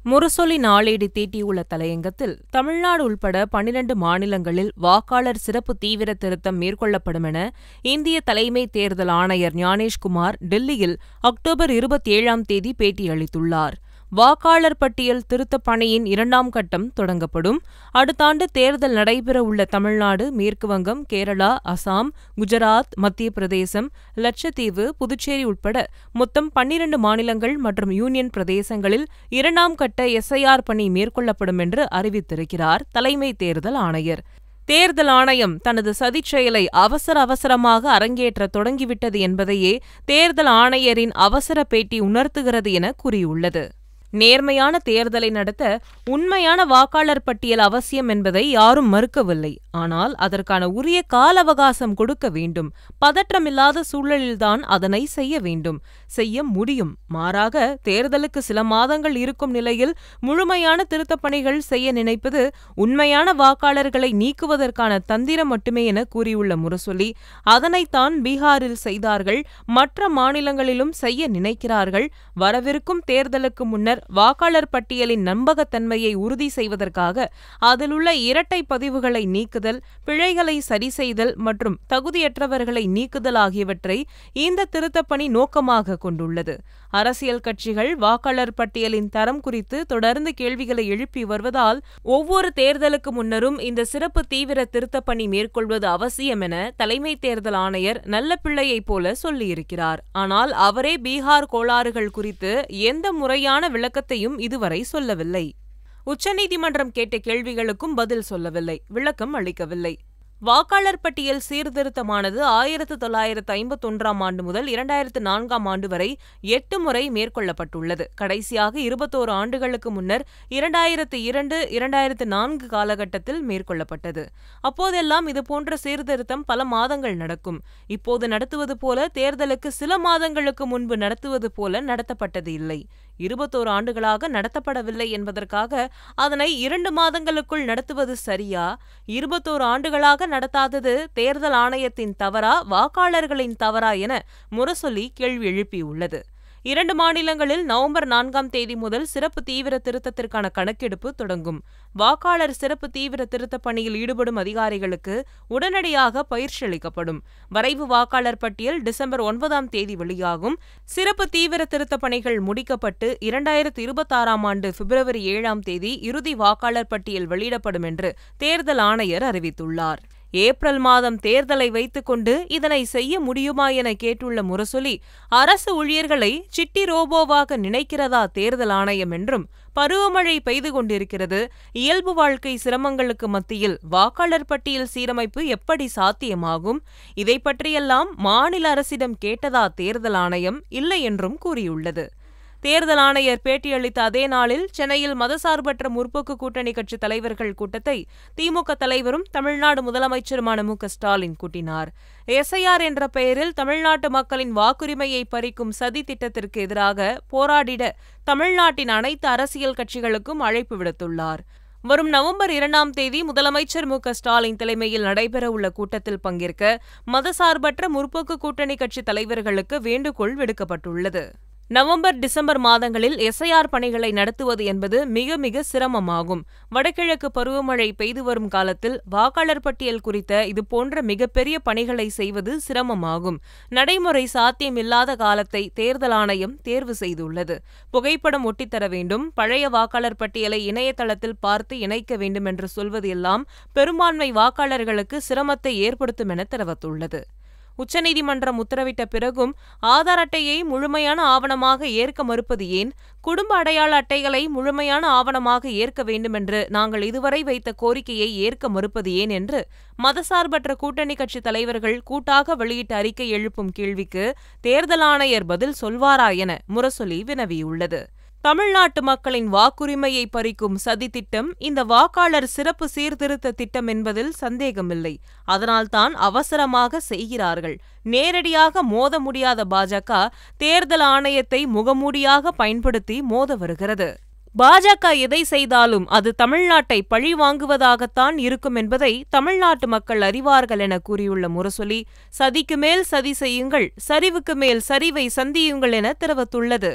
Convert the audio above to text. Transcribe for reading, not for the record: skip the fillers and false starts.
முரசொலி நாளேடு தீட்டியுள்ள தலையங்கத்தில் தமிழ்நாடு உள்பட 12 மாநிலங்களில் வாக்காளர் சிறப்பு தீவிர திருத்தம் மேற்கொள்ளப்படும் என இந்திய தலைமை தேர்தல் ஆணையர் ஞானேஷ்குமார் டில்லியில் அக்டோபர் 27ஆம் தேதி பேட்டியளித்துள்ளார். வாக்காளர் பட்டியல் திருத்தப் பணியின் 2ஆம் கட்டம் தொடங்கப்படும். அடுத்த ஆண்டு தேர்தல் நடைபெறவுள்ள தமிழ்நாடு, மேற்குவங்கம், கேரளா, அசாம், குஜராத், மத்திய பிரதேசம், லட்சத்தீவு, புதுச்சேரி உட்பட மொத்தம் 12 மாநிலங்கள் மற்றும் யூனியன் பிரதேசங்களில் 2ஆம் கட்ட எஸ்ஐஆர் பணி மேற்கொள்ளப்படும் என்று அறிவித்திருக்கிறார் தலைமை தேர்தல் ஆணையர். தேர்தல் ஆணையம் தனது சதிச் செயலை அவசரமாக அரங்கேற்ற தொடங்கிவிட்டது என்பதையே தேர்தல் ஆணையரின் அவசர பேட்டி உணர்த்துகிறது என கூறியுள்ளது. நேர்மையான தேர்தலை நடத்த உண்மையான வாக்காளர் பட்டியல் அவசியம் என்பதை யாரும் மறுக்கவில்லை. ஆனால் அதற்கான உரிய கால அவகாசம் கொடுக்க வேண்டும். பதற்றமில்லாத சூழலில்தான் அதனை செய்ய வேண்டும், செய்ய முடியும். மாறாக தேர்தலுக்கு சில மாதங்கள் இருக்கும் நிலையில் முழுமையான திருத்தப் பணிகள் செய்ய நினைப்பது உண்மையான வாக்காளர்களை நீக்குவதற்கான தந்திரம் மட்டுமே என கூறியுள்ள முரசொலி, அதனைத்தான் பீகாரில் செய்தார்கள், மற்ற மாநிலங்களிலும் செய்ய நினைக்கிறார்கள். வரவிருக்கும் தேர்தலுக்கு முன்னர் வாக்காளர் பட்டியலின் நம்பகத்தன்மையை உறுதி செய்வதற்காக அதிலுள்ள இரட்டை பதிவுகளை நீக்குதல், பிழைகளை சரி செய்தல் மற்றும் தகுதியற்றவர்களை நீக்குதல் ஆகியவற்றை இந்த திருத்தப் பணி நோக்கமாக கொண்டுள்ளது. அரசியல் கட்சிகள் வாக்காளர் பட்டியலின் தரம் குறித்து தொடர்ந்து கேள்விகளை எழுப்பி வருவதால் ஒவ்வொரு தேர்தலுக்கு முன்னரும் இந்த சிறப்பு தீவிர திருத்தப் பணி மேற்கொள்வது அவசியம் என தலைமை தேர்தல் ஆணையர் நல்லபிள்ளையைப் போல சொல்லியிருக்கிறார். ஆனால் அவரே பீகார் கோளாறுகள் குறித்து எந்த முறையான விளக்கத்தையும் இதுவரை சொல்லவில்லை. உச்சநீதிமன்றம் கேட்ட கேள்விகளுக்கும் பதில் சொல்லவில்லை, விளக்கம் அளிக்கவில்லை. வாக்காளர் பட்டியல் சீர்திருத்தமானது 1951ஆம் ஆண்டு முதல் 2004ஆம் ஆண்டு வரை 8 முறை மேற்கொள்ளப்பட்டுள்ளது. கடைசியாக 21 ஆண்டுகளுக்கு முன்னர் 2002, 2004 காலகட்டத்தில் மேற்கொள்ளப்பட்டது. அப்போதெல்லாம் இதுபோன்ற சீர்திருத்தம் பல மாதங்கள் நடக்கும். இப்போது நடத்துவது போல தேர்தலுக்கு சில மாதங்களுக்கு முன்பு நடத்துவது போல நடத்தப்பட்டது இல்லை. 21 ஆண்டுகளாக நடத்தப்படவில்லை என்பதற்காக அதனை 2 மாதங்களுக்குள் நடத்துவது சரியா? 21 ஆண்டுகளாக நடத்தாதது தேர்தல் ஆணையத்தின் தவறா, வாக்காளர்களின் தவறா என முரசொலி கேள்வி எழுப்பியுள்ளது. 2 மாநிலங்களில் நவம்பர் 4ஆம் தேதி முதல் சிறப்பு தீவிர திருத்தத்திற்கான கணக்கெடுப்பு தொடங்கும். வாக்காளர் சிறப்பு தீவிர திருத்தப் பணியில் ஈடுபடும் அதிகாரிகளுக்கு உடனடியாக பயிற்சி அளிக்கப்படும். வரைவு வாக்காளர் பட்டியல் டிசம்பர் 9ஆம் தேதி வெளியாகும். சிறப்பு தீவிர திருத்தப் பணிகள் முடிக்கப்பட்டு 2026ஆம் ஆண்டு பிப்ரவரி 7ஆம் தேதி இறுதி வாக்காளர் பட்டியல் வெளியிடப்படும் என்று தேர்தல் ஆணையர் அறிவித்துள்ளார். ஏப்ரல் மாதம் தேர்தலை வைத்துக் கொண்டு இதனை செய்ய முடியுமா என கேட்டுள்ள முரசொலி, அரசு ஊழியர்களை சிட்டி ரோபோவாக நினைக்கிறதா தேர்தல் ஆணையம் என்றும், பருவமழை பெய்து கொண்டிருக்கிறது, இயல்பு வாழ்க்கை சிரமங்களுக்கு மத்தியில் வாக்காளர் பட்டியல் சீரமைப்பு எப்படி சாத்தியமாகும்? இதை பற்றியெல்லாம் மாநில அரசிடம் கேட்டதா தேர்தல் ஆணையம்? இல்லை என்றும் கூறியுள்ளது. தேர்தல் ஆணையர் பேட்டியளித்த அதே நாளில் சென்னையில் மதசார்பற்ற முற்போக்கு கூட்டணி கட்சி தலைவர்கள் கூட்டத்தை திமுக தலைவரும் தமிழ்நாடு முதலமைச்சருமான மு.க.ஸ்டாலின் கூட்டினார். எஸ்ஐஆர் என்ற பெயரில் தமிழ்நாட்டு மக்களின் வாக்குரிமையை பறிக்கும் சதி திட்டத்திற்கு எதிராக போராடிட தமிழ்நாட்டின் அனைத்து அரசியல் கட்சிகளுக்கும் அழைப்பு விடுத்துள்ளார். வரும் நவம்பர் 2ஆம் தேதி முதலமைச்சர் மு.க.ஸ்டாலின் தலைமையில் நடைபெறவுள்ள கூட்டத்தில் பங்கேற்க மதசார்பற்ற முற்போக்கு கூட்டணி கட்சி தலைவர்களுக்கு வேண்டுகோள் விடுக்கப்பட்டுள்ளது. நவம்பர், டிசம்பர் மாதங்களில் எஸ்ஐஆர் பணிகளை நடத்துவது என்பது மிக மிக சிரமமாகும். வடகிழக்கு பருவமழை பெய்து வரும் காலத்தில் வாக்காளர் பட்டியல் குறித்த இதுபோன்ற மிகப்பெரிய பணிகளை செய்வது சிரமமாகும். நடைமுறை சாத்தியமில்லாத காலத்தை தேர்தல் ஆணையம் தேர்வு செய்துள்ளது. புகைப்படம் ஒட்டித்தர வேண்டும், பழைய வாக்காளர் பட்டியலை இணையதளத்தில் பார்த்து இணைக்க வேண்டும் என்று சொல்வது எல்லாம் பெரும்பான்மை வாக்காளர்களுக்கு சிரமத்தை ஏற்படுத்தும் என தெரிவித்துள்ளது. உச்சநீதிமன்றம் உத்தரவிட்ட பிறகும் ஆதார் அட்டையை முழுமையான ஆவணமாக ஏற்க மறுப்பது ஏன்? குடும்ப அடையாள அட்டைகளை முழுமையான ஆவணமாக ஏற்க வேண்டுமென்று நாங்கள் இதுவரை வைத்த கோரிக்கையை ஏற்க மறுப்பது ஏன் என்று மதசார்பற்ற கூட்டணி கட்சி தலைவர்கள் கூட்டாக வெளியிட்ட அறிக்கை எழுப்பும் கேள்விக்கு தேர்தல் ஆணையர் பதில் சொல்வாரா என முரசொலி வினவியுள்ளது. தமிழ்நாட்டு மக்களின் வாக்குரிமையை பறிக்கும் சதி திட்டம் இந்த வாக்காளர் சிறப்பு சீர்திருத்த திட்டம் என்பதில் சந்தேகமில்லை. அதனால்தான் அவசரமாக செய்கிறார்கள். நேரடியாக மோத முடியாத பாஜக தேர்தல் ஆணையத்தை முகமூடியாக பயன்படுத்தி மோத வருகிறது. பாஜக எதை செய்தாலும் அது தமிழ்நாட்டை பழி வாங்குவதாகத்தான் இருக்கும் என்பதை தமிழ்நாட்டு மக்கள் அறிவார்கள் என கூறியுள்ள முரசொலி, சதிக்கு மேல் சதி செய்யுங்கள், சரிவுக்கு மேல் சரிவை சந்தியுங்கள் என தெரிவித்துள்ளது.